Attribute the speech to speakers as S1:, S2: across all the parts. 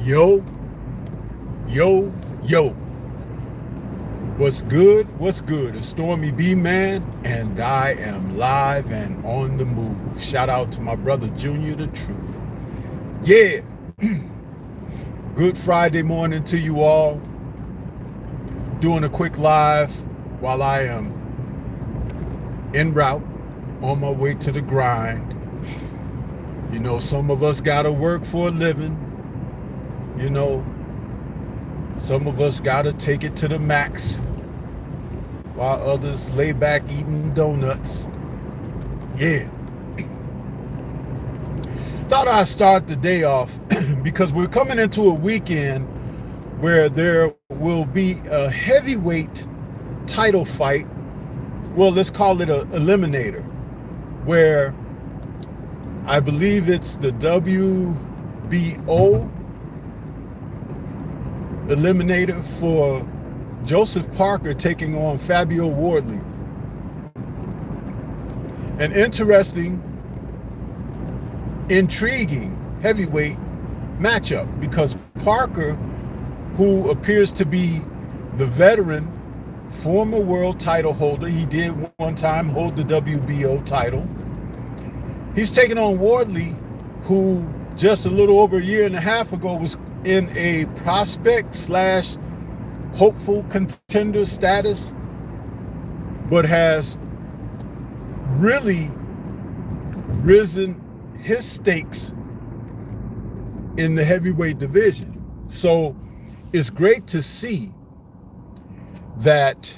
S1: Yo, yo, yo. What's good? What's good? It's STORMYBMAN, and I am live and on the move. Shout out to my brother Junior the Truth. Yeah. Good Friday morning to you all. Doing a quick live while I am en route on my way to the grind. You know, some of us gotta work for a living. You know, some of us gotta take it to the max while others lay back eating donuts. Yeah. Thought I'd start the day off because we're coming into a weekend where there will be a heavyweight title fight. Well, let's call it an eliminator, where I believe it's the WBO eliminator for Joseph Parker taking on Fabio Wardley. An interesting, intriguing heavyweight matchup, because Parker, who appears to be the veteran former world title holder, he did one time hold the WBO title. He's taking on Wardley, who just a little over a year and a half ago was in a prospect slash hopeful contender status, but has really risen his stakes in the heavyweight division. So it's great to see that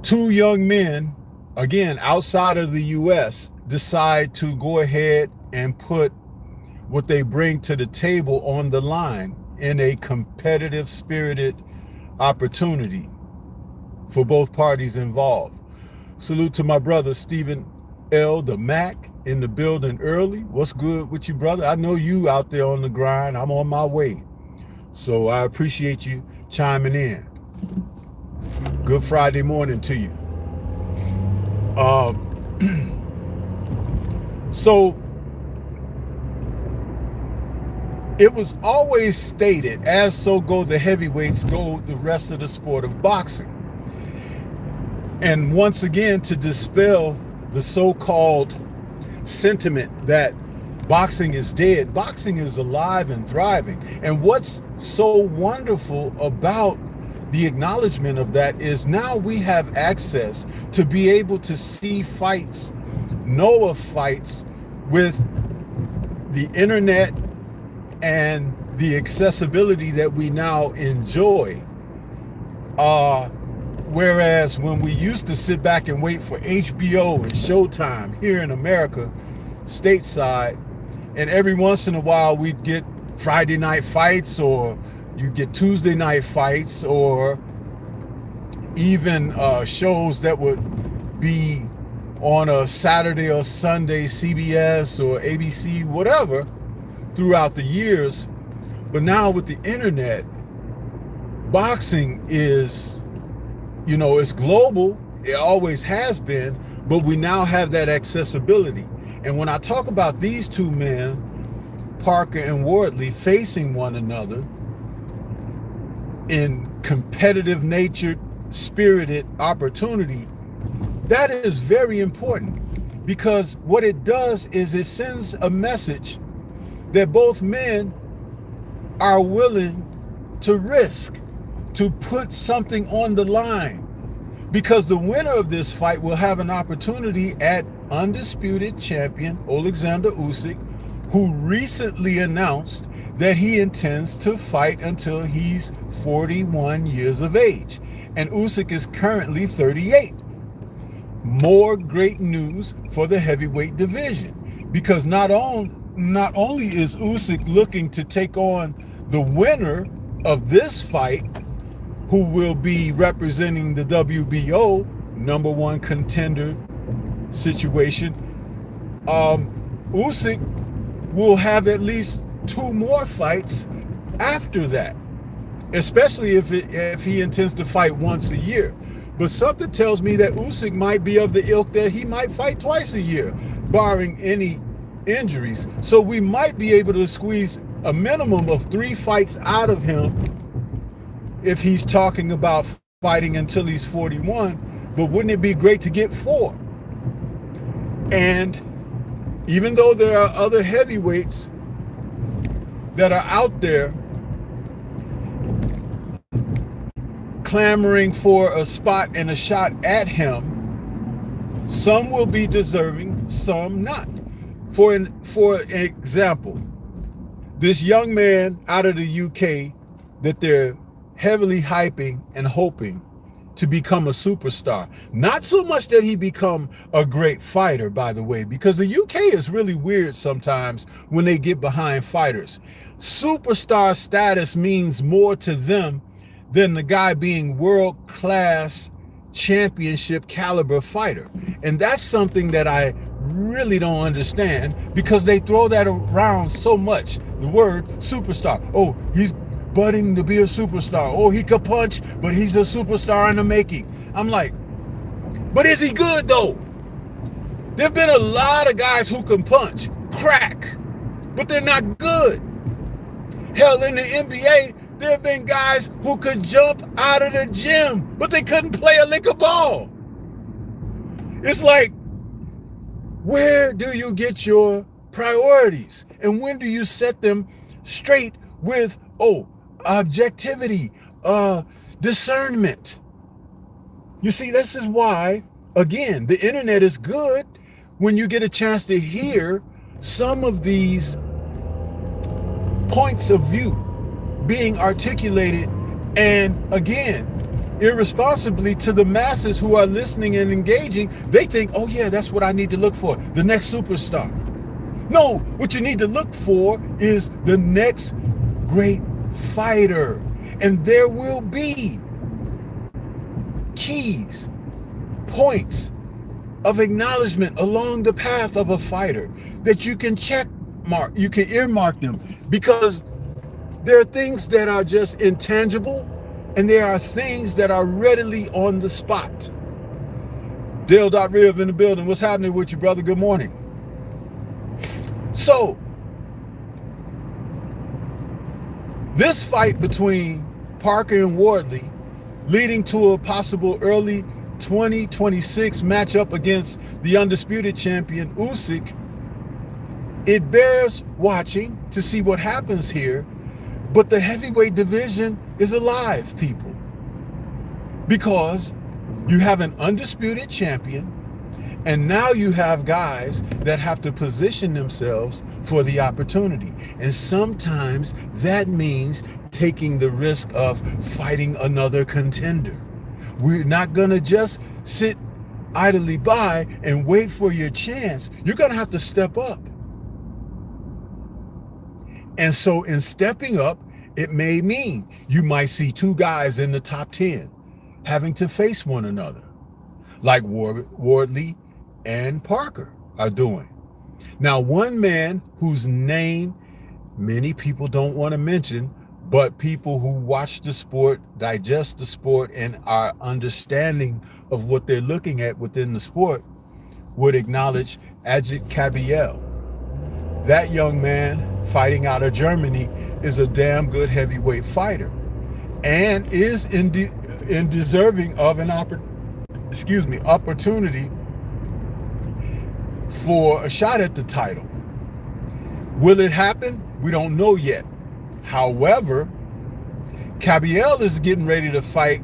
S1: two young men, again, outside of the US, decide to go ahead and put what they bring to the table on the line in a competitive, spirited opportunity for both parties involved. Salute to my brother Stephen L. the Mac in the building early. What's good with you, brother? I know you out there on the grind. I'm on my way. So I appreciate you chiming in. Good Friday morning to you. So it was always stated, as so go the heavyweights, go the rest of the sport of boxing. And once again, to dispel the so-called sentiment that boxing is dead, boxing is alive and thriving. And what's so wonderful about the acknowledgement of that is now we have access to be able to see fights, know of fights, with the internet and the accessibility that we now enjoy. Whereas when we used to sit back and wait for HBO and Showtime here in America, stateside, and every once in a while we'd get Friday night fights, or you get Tuesday night fights, or even shows that would be on a Saturday or Sunday, CBS or ABC, whatever, throughout the years. But now with the internet, boxing is, you know, it's global. It always has been, but we now have that accessibility. And when I talk about these two men, Parker and Wardley, facing one another in competitive natured, spirited opportunity, that is very important, because what it does is it sends a message that both men are willing to risk, to put something on the line, because the winner of this fight will have an opportunity at undisputed champion Alexander Usyk, who recently announced that he intends to fight until he's 41 years of age. And Usyk is currently 38. More great news for the heavyweight division, because not only is Usyk looking to take on the winner of this fight, who will be representing the WBO number one contender situation, Usyk will have at least two more fights after that, especially if he intends to fight once a year. But something tells me that Usyk might be of the ilk that he might fight twice a year, barring any injuries. So we might be able to squeeze a minimum of 3 fights out of him if he's talking about fighting until he's 41. But wouldn't it be great to get 4? And even though there are other heavyweights that are out there clamoring for a spot and a shot at him, some will be deserving, some not. For example, this young man out of the UK that they're heavily hyping and hoping to become a superstar. Not so much that he become a great fighter, by the way, because the UK is really weird sometimes when they get behind fighters. Superstar status means more to them than the guy being world-class championship caliber fighter. And that's something that I really don't understand, because they throw that around so much, the word superstar. Oh, he's budding to be a superstar. Oh, he could punch, but he's a superstar in the making. I'm like, but is he good though? There've been a lot of guys who can punch, crack, but they're not good. Hell, in the NBA, there have been guys who could jump out of the gym, but they couldn't play a lick of ball. It's like, where do you get your priorities? And when do you set them straight with, objectivity, discernment? You see, this is why, again, the internet is good when you get a chance to hear some of these points of view being articulated, and again, irresponsibly to the masses who are listening and engaging. They think, oh yeah, that's what I need to look for, the next superstar. No, what you need to look for is the next great fighter. And there will be keys, points of acknowledgement along the path of a fighter that you can check mark, you can earmark them, because there are things that are just intangible and there are things that are readily on the spot. Dale.Riv in the building. What's happening with you, brother? Good morning. So, this fight between Parker and Wardley, leading to a possible early 2026 matchup against the undisputed champion Usyk, it bears watching to see what happens here. But the heavyweight division is alive, people, because you have an undisputed champion, and now you have guys that have to position themselves for the opportunity. And sometimes that means taking the risk of fighting another contender. We're not going to just sit idly by and wait for your chance. You're going to have to step up. And so in stepping up, it may mean you might see 2 guys in the top 10 having to face one another, like Wardley and Parker are doing. Now, one man whose name many people don't want to mention, but people who watch the sport, digest the sport, and are understanding of what they're looking at within the sport would acknowledge Ajit Kabiel. That young man fighting out of Germany is a damn good heavyweight fighter and is in deserving of an opportunity for a shot at the title. Will it happen? We don't know yet. However, Kabiel is getting ready to fight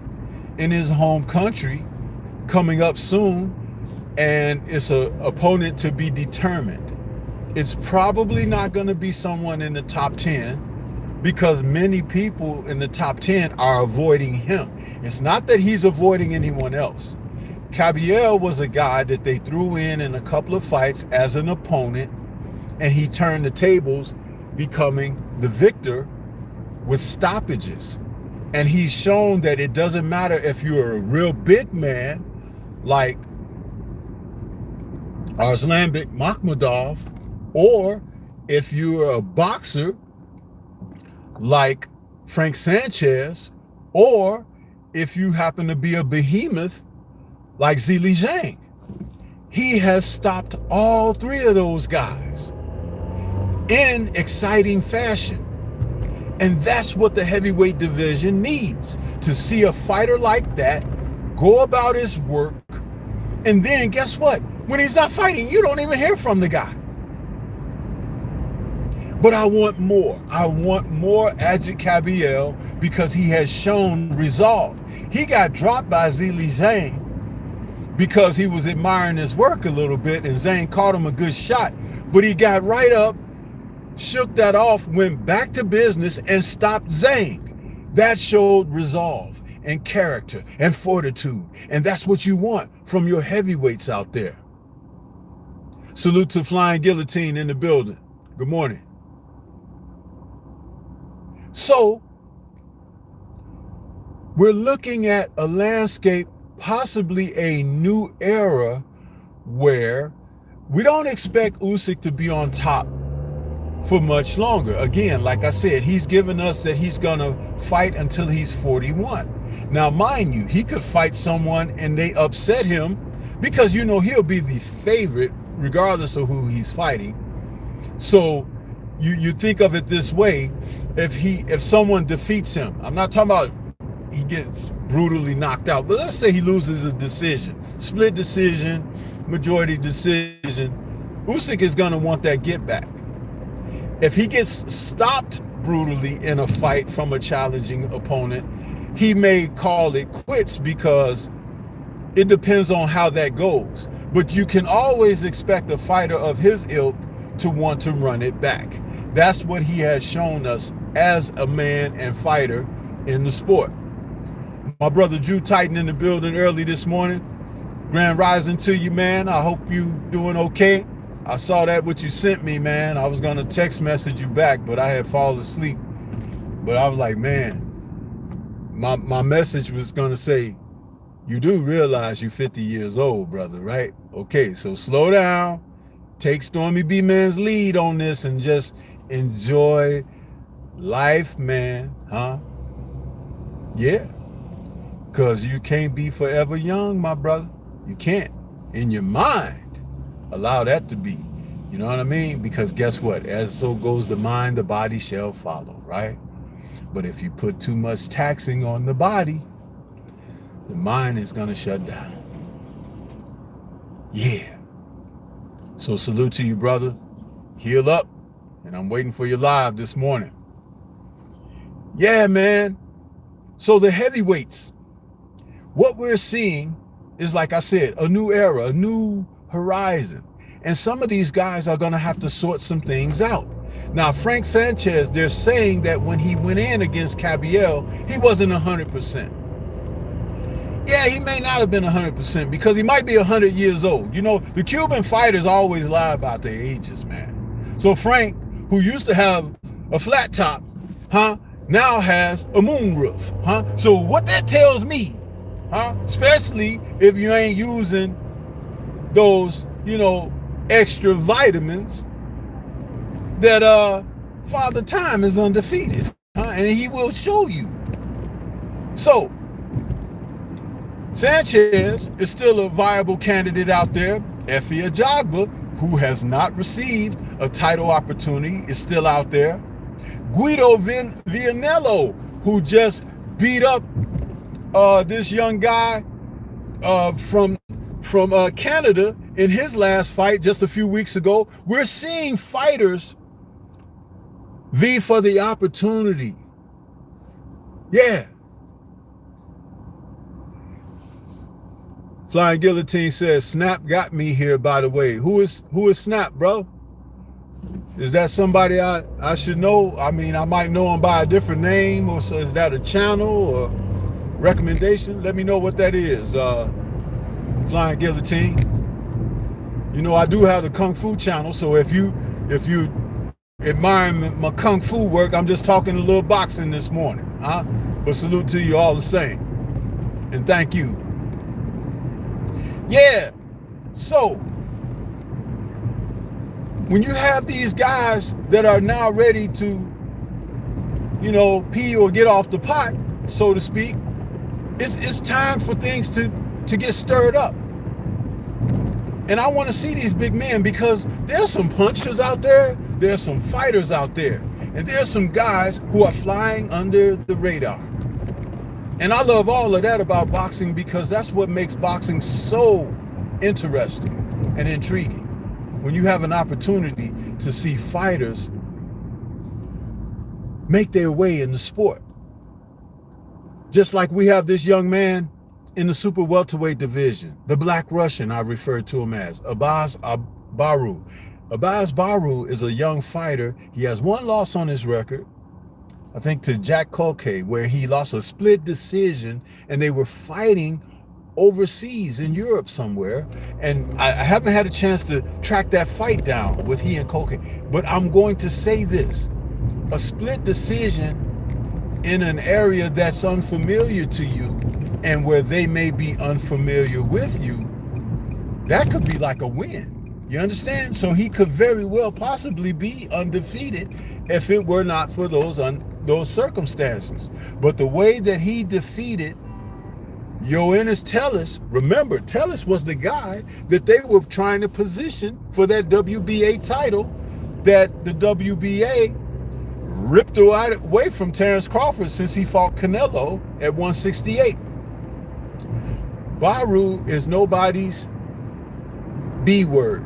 S1: in his home country coming up soon, and it's an opponent to be determined. It's probably not going to be someone in the top 10, because many people in the top 10 are avoiding him. It's not that he's avoiding anyone else. Kabiel was a guy that they threw in a couple of fights as an opponent, and he turned the tables, becoming the victor with stoppages. And he's shown that it doesn't matter if you're a real big man like Arslanbek Makhmudov, or if you're a boxer like Frank Sanchez, or if you happen to be a behemoth like Zhilei Zhang. He has stopped all 3 of those guys in exciting fashion. And that's what the heavyweight division needs, to see a fighter like that go about his work. And then guess what? When he's not fighting, you don't even hear from the guy. But I want more. I want more Ajit Kabiel because he has shown resolve. He got dropped by Zhilei Zhang because he was admiring his work a little bit, and Zhang caught him a good shot. But he got right up, shook that off, went back to business, and stopped Zhang. That showed resolve and character and fortitude. And that's what you want from your heavyweights out there. Salute to Flying Guillotine in the building. Good morning. So, we're looking at a landscape, possibly a new era, where we don't expect Usyk to be on top for much longer. Again, like I said, he's given us that he's going to fight until he's 41. Now, mind you, he could fight someone and they upset him because, you know, he'll be the favorite regardless of who he's fighting. So you think of it this way, if someone defeats him, I'm not talking about he gets brutally knocked out, but let's say he loses a decision, split decision, majority decision, Usyk is going to want that get back. If he gets stopped brutally in a fight from a challenging opponent, he may call it quits because it depends on how that goes. But you can always expect a fighter of his ilk to want to run it back. That's what he has shown us as a man and fighter in the sport. My brother Drew Titan in the building early this morning. Grand rising to you, man. I hope you doing okay. I saw that what you sent me, man. I was gonna text message you back, but I had fallen asleep. But I was like, man, my message was gonna say, you do realize you're 50 years old, brother, right? Okay, so slow down, take STORMYBMAN's lead on this and just enjoy life, man, huh? Yeah, because you can't be forever young, my brother. You can't. In your mind, allow that to be. You know what I mean? Because guess what? As so goes the mind, the body shall follow, right? But if you put too much taxing on the body, the mind is going to shut down. Yeah. So salute to you, brother. Heal up. And I'm waiting for you live this morning. Yeah, man. So the heavyweights, what we're seeing is, like I said, a new era, a new horizon. And some of these guys are going to have to sort some things out. Now, Frank Sanchez, they're saying that when he went in against Kabiel, he wasn't 100%. Yeah, he may not have been 100% because he might be 100 years old. You know, the Cuban fighters always lie about their ages, man. So Frank, who used to have a flat top, now has a moonroof, So what that tells me, especially if you ain't using those, extra vitamins, that Father Time is undefeated, and he will show you. So Sanchez is still a viable candidate out there. Efe Ajagba, who has not received a title opportunity, is still out there. Guido Vianello, who just beat up this young guy from Canada in his last fight just a few weeks ago. We're seeing fighters vie for the opportunity. Yeah. Flying Guillotine says, Snap got me here, by the way. Who is Snap, bro? Is that somebody I should know? I mean, I might know him by a different name, or so is that a channel or recommendation? Let me know what that is. Flying Guillotine. I do have the Kung Fu channel, so if you admire my Kung Fu work, I'm just talking a little boxing this morning, But salute to you all the same. And thank you. Yeah, so when you have these guys that are now ready to, pee or get off the pot, so to speak, it's time for things to get stirred up. And I want to see these big men because there's some punchers out there, there's some fighters out there, And there's some guys who are flying under the radar. And I love all of that about boxing because that's what makes boxing so interesting and intriguing. When you have an opportunity to see fighters make their way in the sport. Just like we have this young man in the super welterweight division, the Black Russian, I refer to him as, Abbas Baru. Abbas Baru is a young fighter. He has one loss on his record, I think to Jack Colque, where he lost a split decision and they were fighting overseas in Europe somewhere. And I haven't had a chance to track that fight down with he and Colque. But I'm going to say this, a split decision in an area that's unfamiliar to you and where they may be unfamiliar with you, that could be like a win. You understand? So he could very well possibly be undefeated if it were not for those circumstances. But the way that he defeated Yoenis Tellus, remember, Tellus was the guy that they were trying to position for that WBA title that the WBA ripped away from Terrence Crawford since he fought Canelo at 168. Baru is nobody's B word.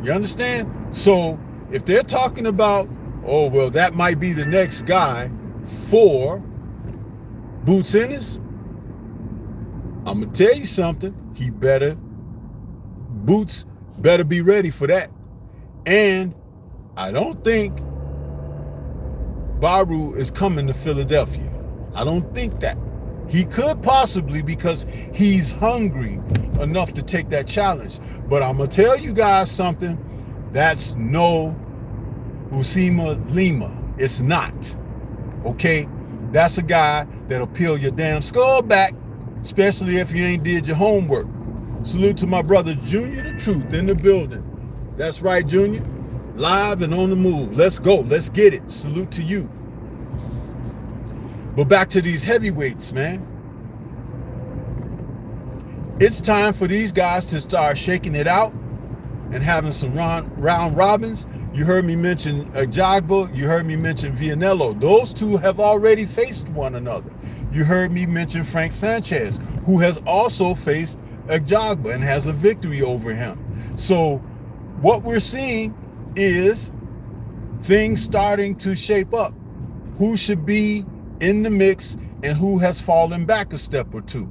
S1: You understand? So if they're talking about, oh, well, that might be the next guy for Boots Ennis, I'm going to tell you something. Boots better be ready for that. And I don't think Baru is coming to Philadelphia. I don't think that. He could possibly because he's hungry enough to take that challenge. But I'm going to tell you guys something. That's no Usima Lima. It's not. Okay? That's a guy that'll peel your damn skull back, especially if you ain't did your homework. Salute to my brother Junior the Truth in the building. That's right, Junior. Live and on the move. Let's go. Let's get it. Salute to you. But back to these heavyweights, man. It's time for these guys to start shaking it out and having some round robins. You heard me mention Ajagba. You heard me mention Vianello. Those two have already faced one another. You heard me mention Frank Sanchez, who has also faced Ajagba and has a victory over him. So what we're seeing is things starting to shape up. Who should be in the mix and who has fallen back a step or two.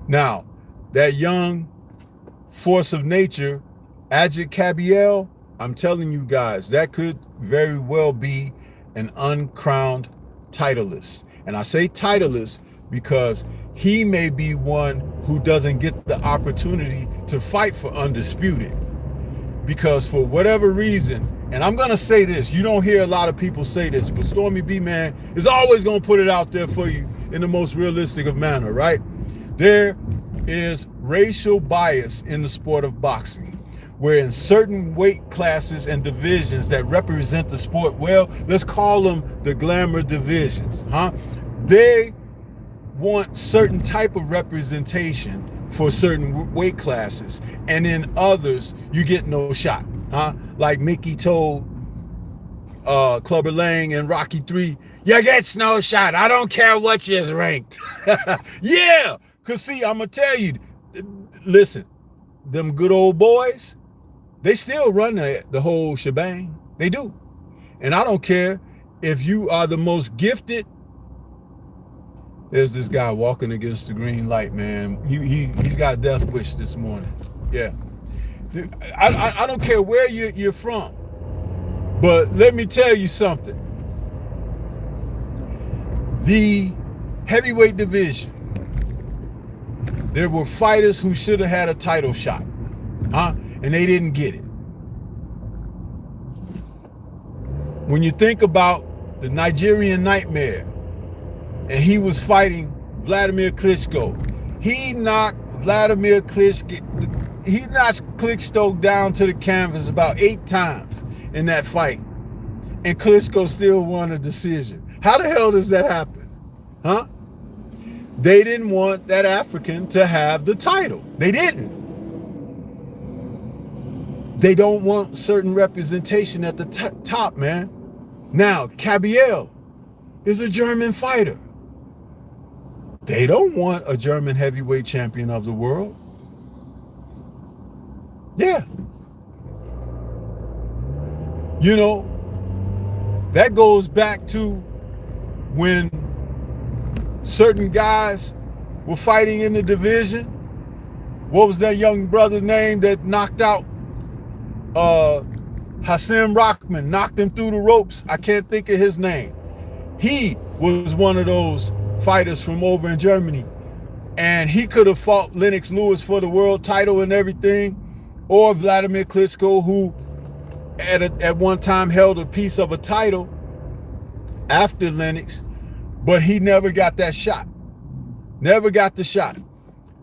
S1: Now, that young force of nature, Ajit Cabiel, I'm telling you guys, that could very well be an uncrowned titleist. And I say titleist because he may be one who doesn't get the opportunity to fight for undisputed. Because for whatever reason, and I'm going to say this, you don't hear a lot of people say this, but STORMYBMAN is always going to put it out there for you in the most realistic of manner, right? There is racial bias in the sport of boxing, where in certain weight classes and divisions that represent the sport, well, let's call them the glamour divisions, they want certain type of representation for certain weight classes, and in others you get no shot, like Mickey told Clubber Lang and Rocky 3, you get no shot, I don't care what you's ranked. Yeah, because see, I'm gonna tell you, listen, them good old boys, they still run the whole shebang. They do. And I don't care if you are the most gifted. There's this guy walking against the green light, man. He's got a death wish this morning. Yeah. I don't care where you're from. But let me tell you something. The heavyweight division, there were fighters who should have had a title shot, and they didn't get it. When you think about the Nigerian Nightmare, and he was fighting Vladimir Klitschko, he knocked Klitschko down to the canvas about 8 times in that fight, and Klitschko still won a decision. How the hell does that happen? They didn't want that African to have the title. They didn't. They don't want certain representation at the top, man. Now, Kabiel is a German fighter. They don't want a German heavyweight champion of the world. Yeah. You know, that goes back to when certain guys were fighting in the division. What was that young brother's name that knocked out Hasim Rahman, knocked him through the ropes? I can't think of his name. He was one of those fighters from over in Germany, and he could have fought Lennox Lewis for the world title and everything, or Vladimir Klitschko, who at one time held a piece of a title after Lennox, but he never got that shot. Never got the shot.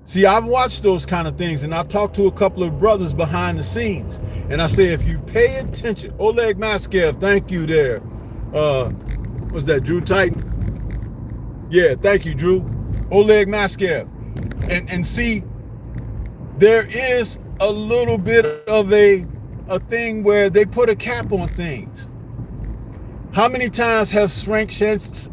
S1: See, I've watched those kind of things, and I've talked to a couple of brothers behind the scenes, and I say, if you pay attention, Oleg Maskev, thank you there. What's that, Drew Titan? Yeah, thank you, Drew. Oleg Maskev. And see, there is a little bit of a thing where they put a cap on things. How many times has Frank Sanchez,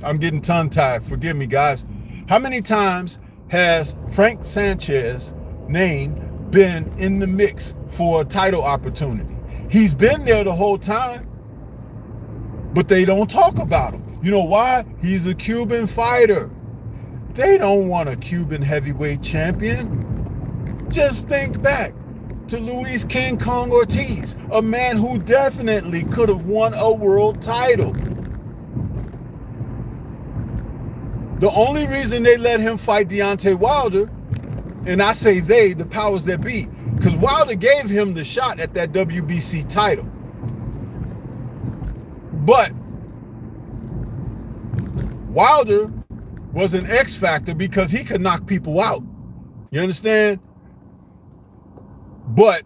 S1: I'm getting tongue-tied, forgive me, guys. How many times has Frank Sanchez's name been in the mix for a title opportunity? He's been there the whole time, but they don't talk about him. You know why? He's a Cuban fighter. They don't want a Cuban heavyweight champion. Just think back to Luis King Kong Ortiz, a man who definitely could have won a world title. The only reason they let him fight Deontay Wilder, and I say they, the powers that be, because Wilder gave him the shot at that WBC title. But Wilder was an X factor because he could knock people out. You understand? But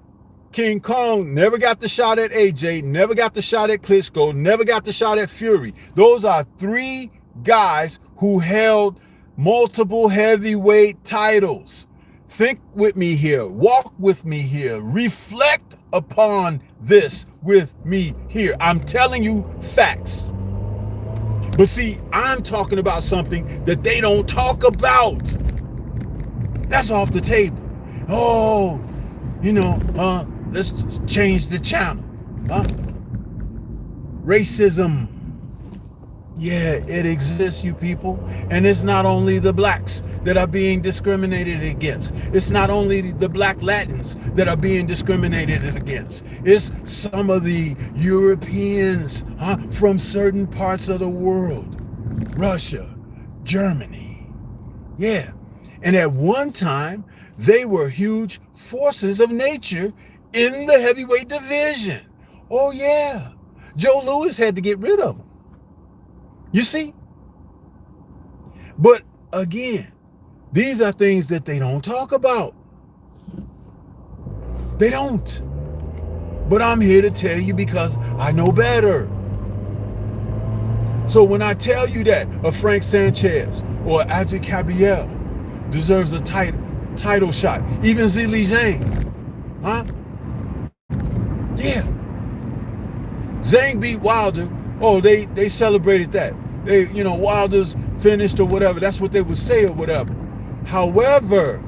S1: King Kong never got the shot at AJ, never got the shot at Klitschko, never got the shot at Fury. Those are three guys who held multiple heavyweight titles. Think with me here, walk with me here, reflect upon this with me here. I'm telling you facts. But see, I'm talking about something that they don't talk about. That's off the table. Oh, you know, let's change the channel. Racism. Yeah, it exists, you people. And it's not only the blacks that are being discriminated against. It's not only the black Latins that are being discriminated against. It's some of the Europeans from certain parts of the world. Russia, Germany. Yeah. And at one time, they were huge forces of nature in the heavyweight division. Oh, yeah. Joe Louis had to get rid of them. You see? But again, these are things that they don't talk about. They don't. But I'm here to tell you because I know better. So when I tell you that a Frank Sanchez or Adji Kabiel deserves a title shot, even Zhilei Zhang, yeah. Zhang beat Wilder. Oh, they celebrated that. They, you know, Wilder's finished or whatever. That's what they would say or whatever. However,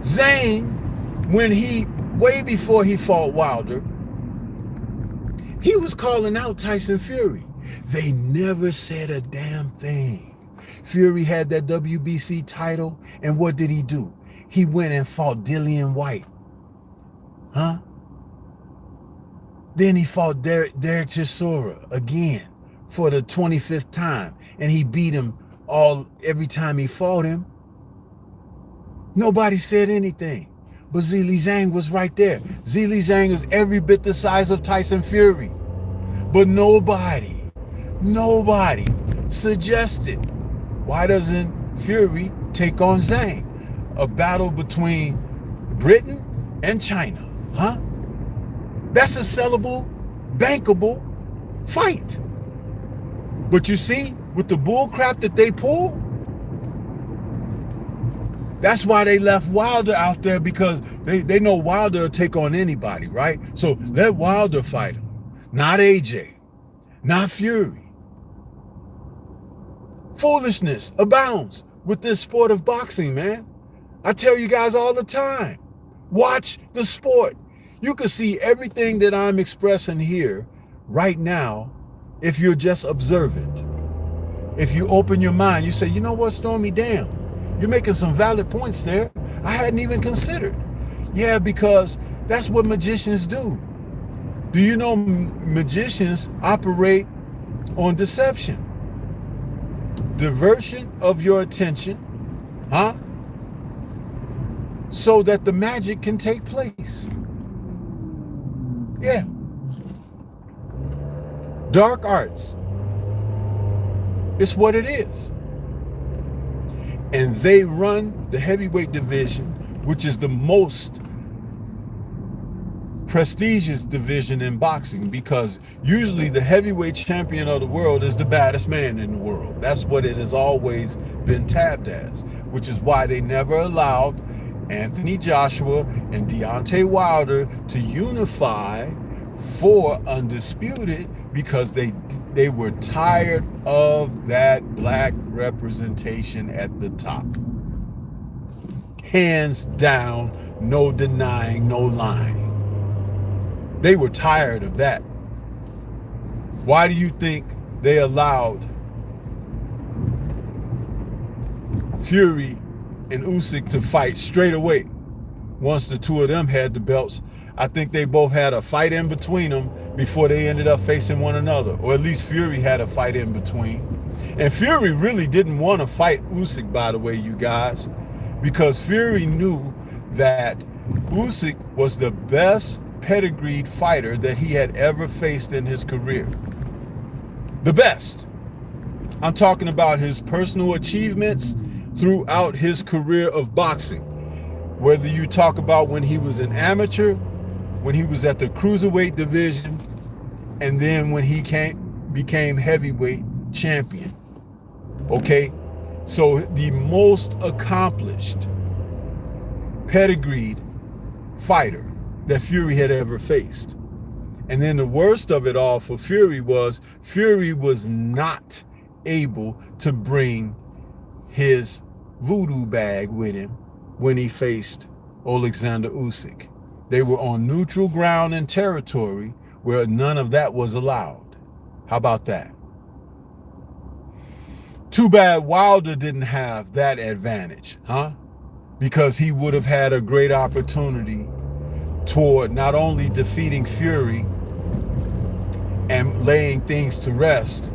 S1: Zhang, way before he fought Wilder, he was calling out Tyson Fury. They never said a damn thing. Fury had that WBC title, and what did he do? He went and fought Dillian White. Then he fought Derek Chisora again for the 25th time, and he beat him every time he fought him. Nobody said anything, but Zhilei Zhang was right there. Zhilei Zhang is every bit the size of Tyson Fury, but nobody suggested, why doesn't Fury take on Zhang? A battle between Britain and China, That's a sellable, bankable fight. But you see, with the bull crap that they pull, That's why they left Wilder out there, because they know Wilder will take on anybody, right? So let Wilder fight him, not AJ, not Fury. Foolishness abounds with this sport of boxing, man. I tell you guys all the time, watch the sport. You can see everything that I'm expressing here right now if you're just observant. If you open your mind, you say, you know what, Stormy, damn, you're making some valid points there I hadn't even considered. Yeah, because that's what magicians do. Do you know magicians operate on deception? Diversion of your attention, so that the magic can take place. Yeah. Dark arts. It's what it is. And they run the heavyweight division, which is the most prestigious division in boxing, because usually the heavyweight champion of the world is the baddest man in the world. That's what it has always been tabbed as, which is why they never allowed Anthony Joshua and Deontay Wilder to unify for undisputed, because they were tired of that black representation at the top. Hands down, no denying, no lying. They were tired of that. Why do you think they allowed Fury and Usyk to fight straight away once the two of them had the belts? I think they both had a fight in between them before they ended up facing one another, or at least Fury had a fight in between. And Fury really didn't want to fight Usyk, by the way, you guys, because Fury knew that Usyk was the best pedigreed fighter that he had ever faced in his career. The best. I'm talking about his personal achievements throughout his career of boxing. Whether you talk about when he was an amateur, when he was at the cruiserweight division, and then when he became heavyweight champion. Okay? So the most accomplished pedigreed fighter that Fury had ever faced. And then the worst of it all for Fury was not able to bring his voodoo bag with him when he faced Alexander Usyk. They were on neutral ground and territory where none of that was allowed. How about that? Too bad Wilder didn't have that advantage, because he would have had a great opportunity toward not only defeating Fury and laying things to rest,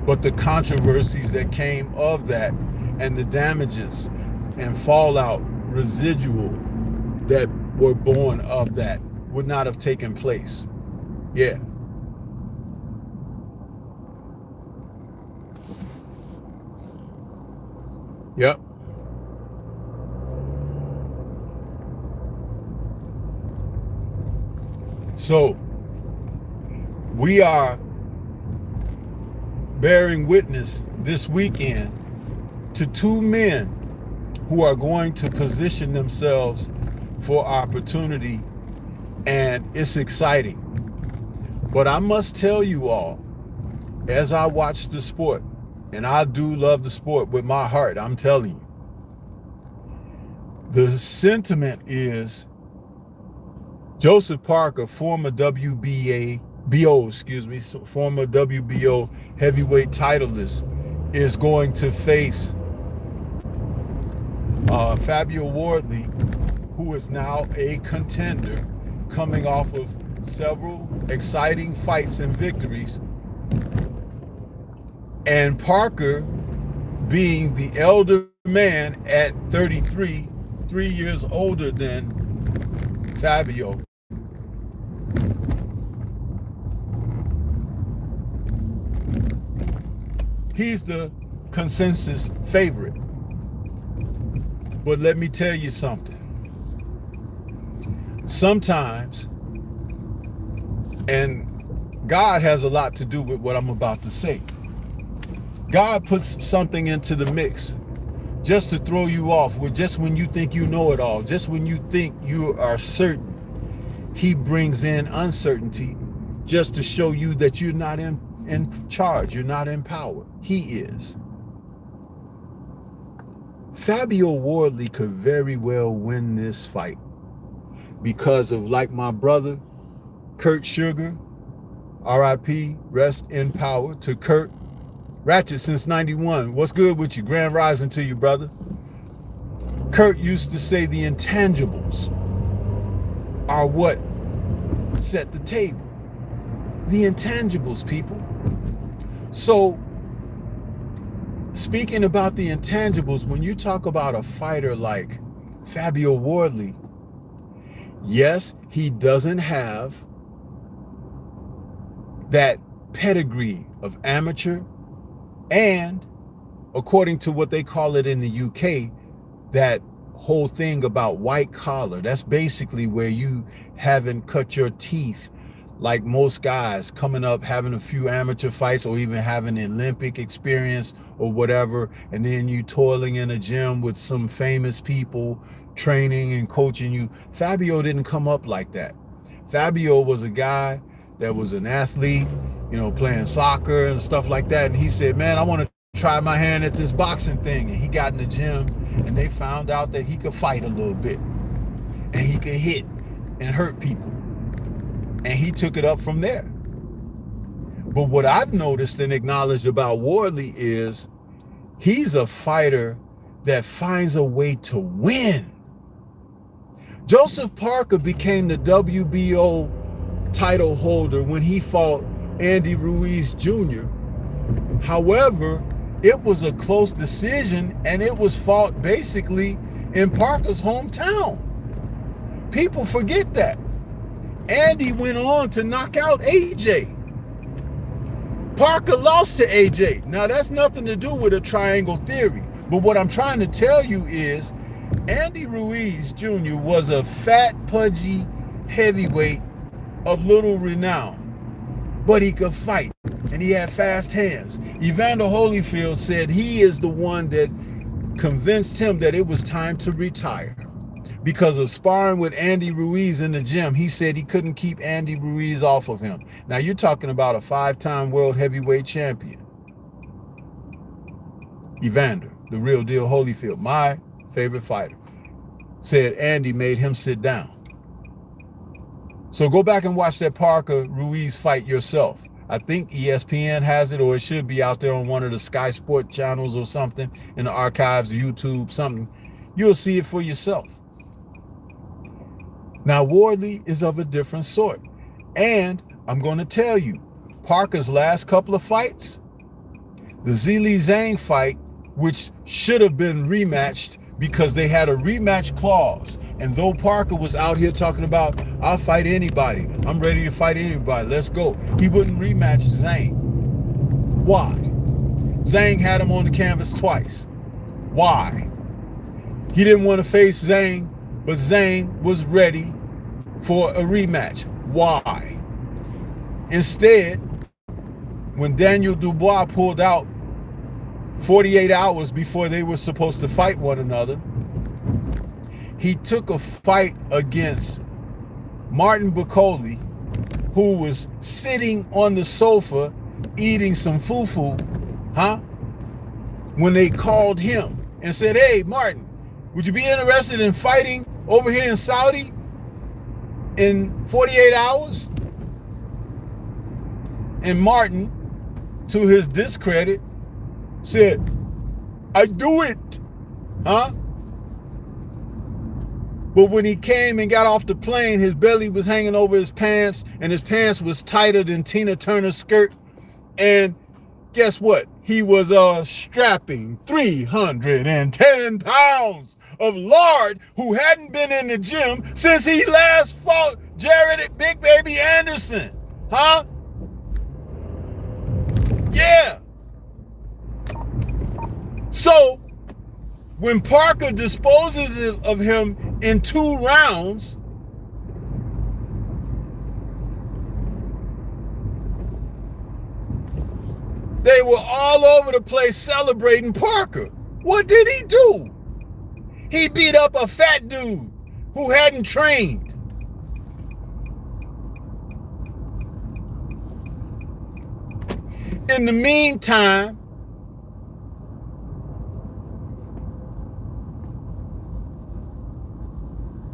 S1: but the controversies that came of that and the damages and fallout residual that were born of that would not have taken place. Yeah. Yep. So we are bearing witness this weekend to two men who are going to position themselves for opportunity, and it's exciting. But I must tell you all, as I watch the sport, and I do love the sport with my heart, I'm telling you, the sentiment is Joseph Parker, former former WBO heavyweight titleist, is going to face Fabio Wardley, who is now a contender, coming off of several exciting fights and victories. And Parker, being the elder man at 33, 3 years older than Fabio, he's the consensus favorite. But let me tell you something. Sometimes, and God has a lot to do with what I'm about to say, God puts something into the mix just to throw you off, with just when you think you know it all, just when you think you are certain, he brings in uncertainty just to show you that you're not in charge, you're not in power. He is. Fabio Wardley could very well win this fight because of, like my brother, Kurt Sugar, RIP, rest in power to Kurt. Ratchet since 91. What's good with you? Grand rising to you, brother. Kurt used to say the intangibles are what set the table. The intangibles, people. So, speaking about the intangibles, when you talk about a fighter like Fabio Wardley, yes, he doesn't have that pedigree of amateur, and according to what they call it in the UK, that whole thing about white collar, that's basically where you haven't cut your teeth like most guys coming up, having a few amateur fights or even having Olympic experience or whatever, and then you toiling in a gym with some famous people training and coaching you. Fabio didn't come up like that. Fabio was a guy that was an athlete, you know, playing soccer and stuff like that. And he said, man, I want to try my hand at this boxing thing. And he got in the gym and they found out that he could fight a little bit and he could hit and hurt people. And he took it up from there. But what I've noticed and acknowledged about Wardley is he's a fighter that finds a way to win. Joseph Parker became the WBO title holder when he fought Andy Ruiz Jr. However, it was a close decision and it was fought basically in Parker's hometown. People forget that. Andy went on to knock out AJ. Parker lost to AJ. Now that's nothing to do with a triangle theory. But what I'm trying to tell you is Andy Ruiz Jr. was a fat, pudgy heavyweight of little renown, but he could fight and he had fast hands. Evander Holyfield said he is the one that convinced him that it was time to retire because of sparring with Andy Ruiz in the gym. He said he couldn't keep Andy Ruiz off of him. Now you're talking about a 5-time world heavyweight champion. Evander, the real deal Holyfield, my favorite fighter, said Andy made him sit down. So go back and watch that Parker Ruiz fight yourself. I think ESPN has it, or it should be out there on one of the Sky Sport channels or something in the archives, YouTube, something. You'll see it for yourself. Now, Wardley is of a different sort. And I'm going to tell you, Parker's last couple of fights, the Zhilei Zhang fight, which should have been rematched because they had a rematch clause. And though Parker was out here talking about, I'll fight anybody, I'm ready to fight anybody, let's go, he wouldn't rematch Zhang. Why? Zhang had him on the canvas twice. Why? He didn't want to face Zhang, but Zhang was ready for a rematch. Why? Instead, when Daniel Dubois pulled out 48 hours before they were supposed to fight one another, he took a fight against Martin Bacoli, who was sitting on the sofa eating some fufu, when they called him and said, hey, Martin, would you be interested in fighting over here in Saudi in 48 hours? And Martin, to his discredit, said, I do it, But when he came and got off the plane, his belly was hanging over his pants, and his pants was tighter than Tina Turner's skirt. And guess what? He was strapping 310 pounds of lard who hadn't been in the gym since he last fought Jared Big Baby Anderson. Yeah. So when Parker disposes of him in 2 rounds, they were all over the place celebrating Parker. What did he do? He beat up a fat dude who hadn't trained. In the meantime,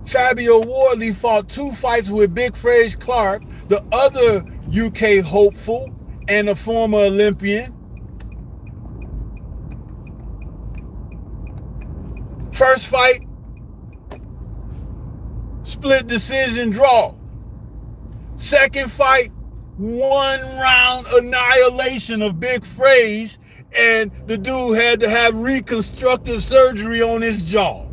S1: Fabio Wardley fought 2 fights with Big Fraze Clark, the other UK hopeful and a former Olympian. First fight, split decision draw. Second fight, 1-round annihilation of Big Fraze, and the dude had to have reconstructive surgery on his jaw.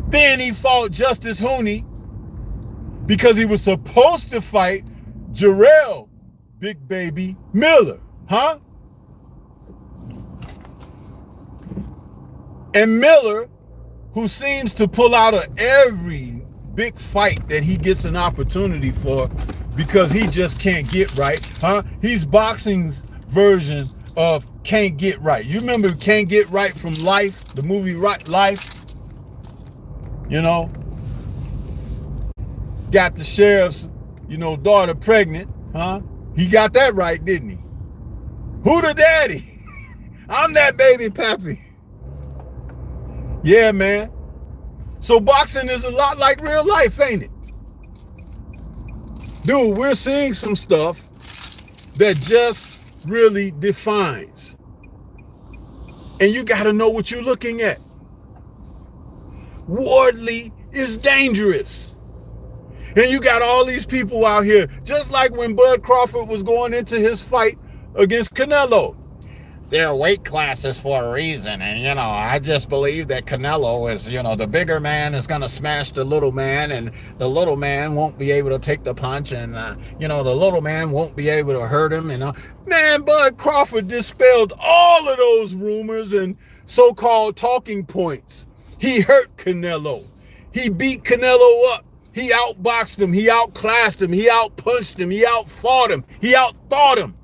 S1: Then he fought Justice Hooney because he was supposed to fight Jarrell Big Baby Miller, huh? And Miller, who seems to pull out of every big fight that he gets an opportunity for because he just can't get right, huh? He's boxing's version of Can't Get Right. You remember Can't Get Right from Life, the movie Life? You know, got the sheriff's, daughter pregnant, huh? He got that right, didn't he? Who the daddy? I'm that baby pappy. Yeah, man. So boxing is a lot like real life, ain't it? Dude, we're seeing some stuff that just really defines. And you got to know what you're looking at. Wardley is dangerous. And you got all these people out here, just like when Bud Crawford was going into his fight against Canelo. There are weight classes for a reason, and I just believe that Canelo is, the bigger man is going to smash the little man, and the little man won't be able to take the punch, and the little man won't be able to hurt him. Man, Bud Crawford dispelled all of those rumors and so-called talking points. He hurt Canelo. He beat Canelo up. He outboxed him. He outclassed him. He outpunched him. He outfought him. He outthought him.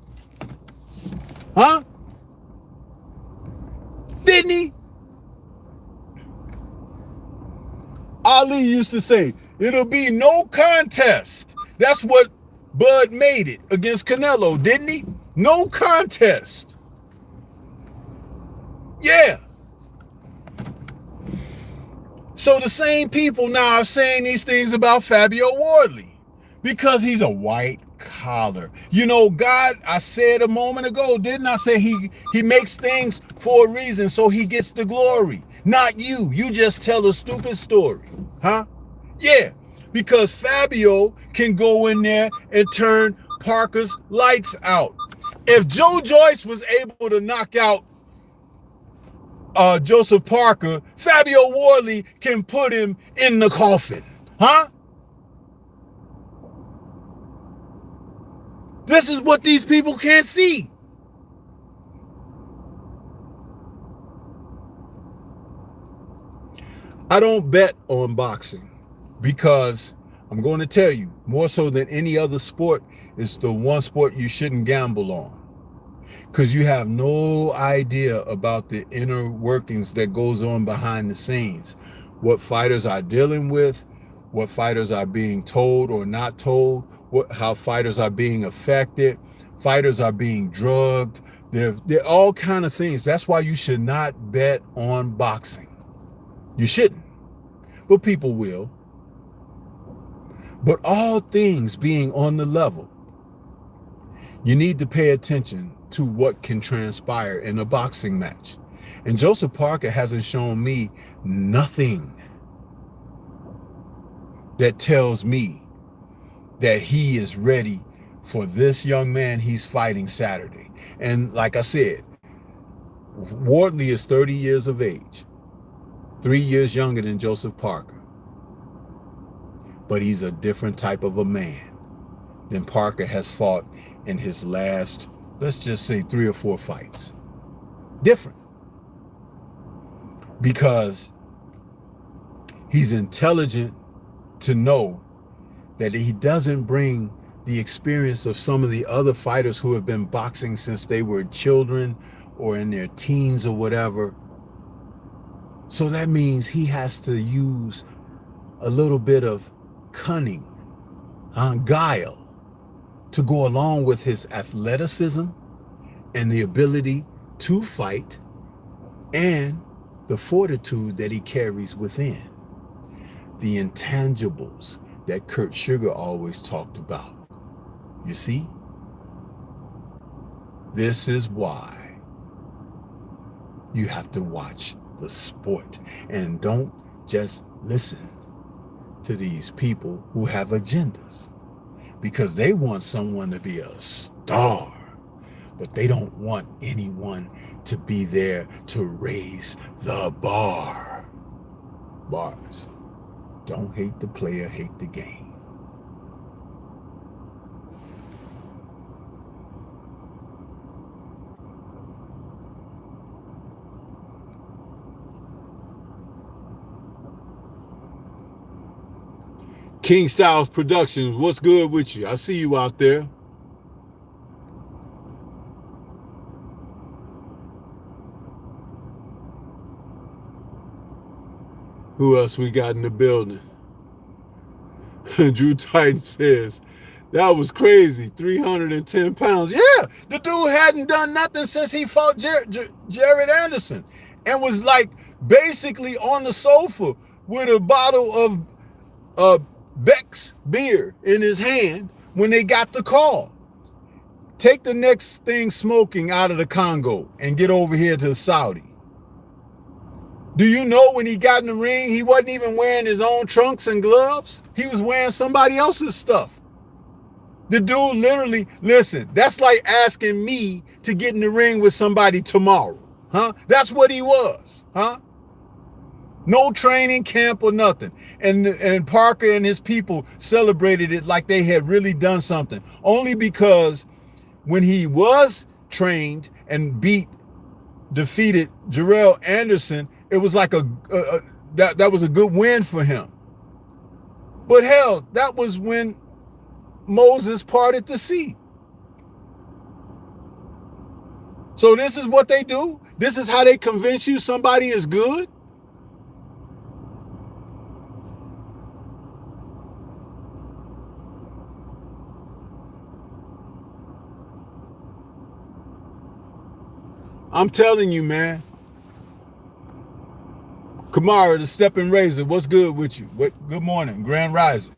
S1: Huh? Didn't he? Ali used to say, it'll be no contest. That's what Bud made it against Canelo, didn't he? No contest. Yeah. So the same people now are saying these things about Fabio Wardley because he's a white collar. God, I said a moment ago, didn't I say he makes things for a reason so he gets the glory? Not you. You just tell a stupid story. Huh? Yeah, because Fabio can go in there and turn Parker's lights out. If Joe Joyce was able to knock out Joseph Parker, Fabio Wardley can put him in the coffin. Huh? This is what these people can't see. I don't bet on boxing because I'm going to tell you, more so than any other sport, it's the one sport you shouldn't gamble on. Because you have no idea about the inner workings that goes on behind the scenes. What fighters are dealing with, what fighters are being told or not told, how fighters are being affected, fighters are being drugged. They're all kind of things. That's why you should not bet on boxing. You shouldn't, but people will. But all things being on the level, you need to pay attention to what can transpire in a boxing match. And Joseph Parker hasn't shown me nothing that tells me that he is ready for this young man he's fighting Saturday. And like I said, Wardley is 30 years of age, 3 years younger than Joseph Parker. But he's a different type of a man than Parker has fought in his last, let's just say 3 or 4 fights. Different. Because he's intelligent to know that he doesn't bring the experience of some of the other fighters who have been boxing since they were children or in their teens or whatever. So that means he has to use a little bit of cunning, guile, to go along with his athleticism and the ability to fight and the fortitude that he carries within. The intangibles that Kurt Sugar always talked about. You see? This is why you have to watch the sport and don't just listen to these people who have agendas, because they want someone to be a star, but they don't want anyone to be there to raise the bar. Bars. Don't hate the player, hate the game. King Styles Productions, what's good with you? I see you out there. Who else we got in the building? Drew Titan says, that was crazy, 310 pounds. Yeah, the dude hadn't done nothing since he fought Jared Anderson and was like basically on the sofa with a bottle of Beck's beer in his hand when they got the call. Take the next thing smoking out of the Congo and get over here to Saudi. Do you know when he got in the ring, he wasn't even wearing his own trunks and gloves? He was wearing somebody else's stuff. The dude literally, listen, that's like asking me to get in the ring with somebody tomorrow. That's what he was. No training camp or nothing. And Parker and his people celebrated it like they had really done something. Only because when he was trained and defeated Jarrell Anderson, it was like that was a good win for him. But hell, that was when Moses parted the sea. So this is what they do? This is how they convince you somebody is good? I'm telling you, man. Kamara, the Stepping Razor, what's good with you? Good morning, Grand Rising.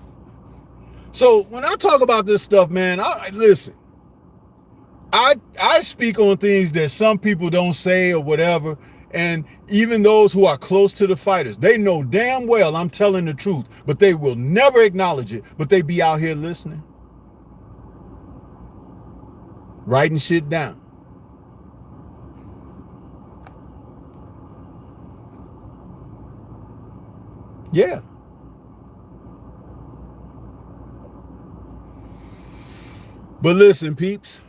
S1: So when I talk about this stuff, man, listen. I speak on things that some people don't say or whatever, and even those who are close to the fighters, they know damn well I'm telling the truth, but they will never acknowledge it, but they be out here listening, writing shit down. Yeah. But listen, peeps.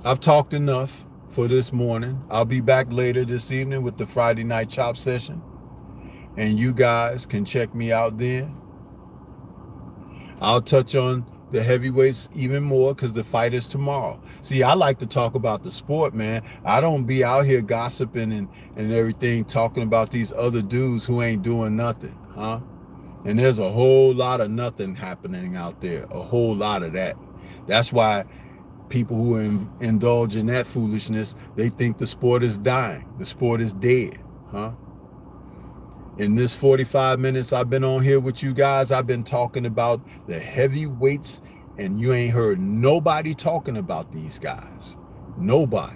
S1: I've talked enough for this morning. I'll be back later this evening with the Friday night chop session. And you guys can check me out then. I'll touch on the heavyweights even more because the fight is tomorrow. See, I like to talk about the sport, man. I don't be out here gossiping and everything, talking about these other dudes who ain't doing nothing, And there's a whole lot of nothing happening out there, a whole lot of that. That's why people who indulge in that foolishness, they think the sport is dying. The sport is dead, In this 45 minutes I've been on here with you guys, I've been talking about the heavyweights, and you ain't heard nobody talking about these guys. Nobody.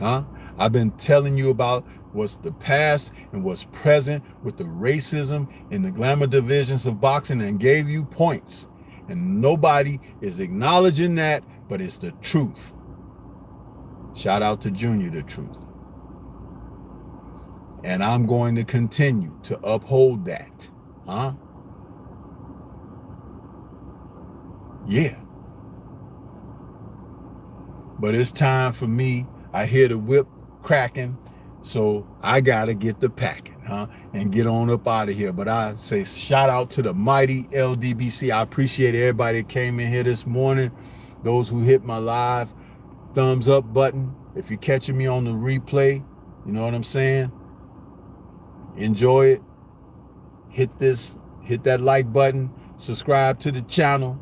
S1: I've been telling you about what's the past and what's present with the racism in the glamour divisions of boxing and gave you points. And nobody is acknowledging that, but it's the truth. Shout out to Junior, the truth. And I'm going to continue to uphold that. Yeah. But it's time for me. I hear the whip cracking, so I got to get the packing. huh? And get on up out of here. But I say shout out to the mighty LDBC. I appreciate everybody that came in here this morning. Those who hit my live thumbs up button. If you're catching me on the replay, you know what I'm saying? Enjoy it. Hit that like button. Subscribe to the channel.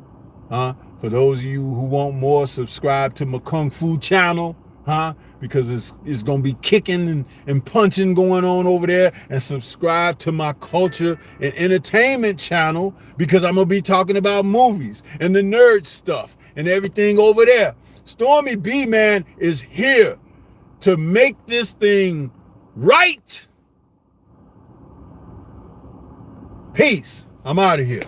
S1: Huh? For those of you who want more, subscribe to my Kung Fu channel. Huh? Because it's gonna be kicking and punching going on over there. And subscribe to my culture and entertainment channel, because I'm gonna be talking about movies and the nerd stuff and everything over there. STORMYBMAN is here to make this thing right. Peace. I'm out of here.